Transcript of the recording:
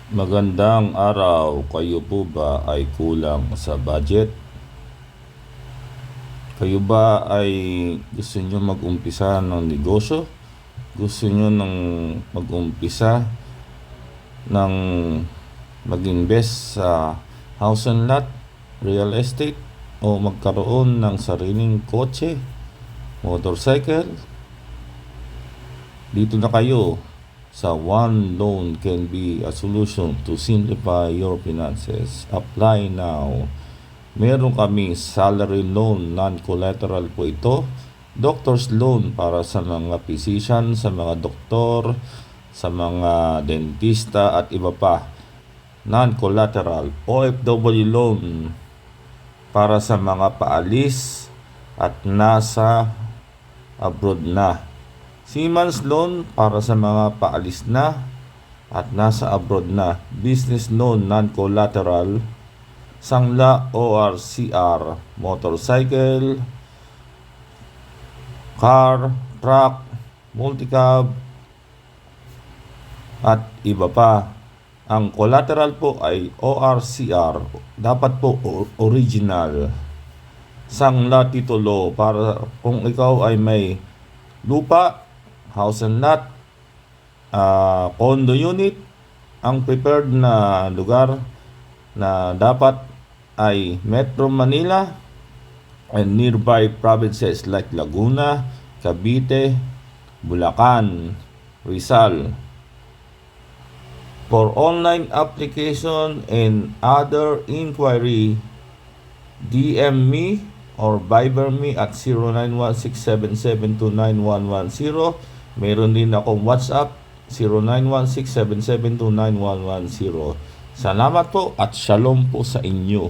Magandang araw. Kayo po ba ay kulang sa budget? Kayo ba ay gusto nyo mag-umpisa ng negosyo? Gusto nyo mag-umpisa ng mag-invest sa house and lot, real estate, o magkaroon ng sariling kotse, motorcycle? Dito na kayo sa One Loan Can Be a Solution to Simplify Your Finances. Apply now. Meron kami salary loan, non-collateral po ito. Doctor's loan para sa mga physician, sa mga doktor, sa mga dentista at iba pa. Non-collateral. OFW loan para sa mga paalis at nasa abroad na. Seaman's loan para sa mga paalis na at nasa abroad na. Business loan, non-collateral. Sangla ORCR, motorcycle, car, truck, multicab, at iba pa. Ang collateral po ay ORCR, dapat po original. Sangla titulo para kung ikaw ay may lupa, house and lot, condo unit. Ang prepared na lugar na dapat ay Metro Manila and nearby provinces like Laguna, Cavite, Bulacan, Rizal. For online application and other inquiry, DM me or Viber me at 091677291110. Meron din akong WhatsApp 091677291110. Salamat po at shalom po sa inyo.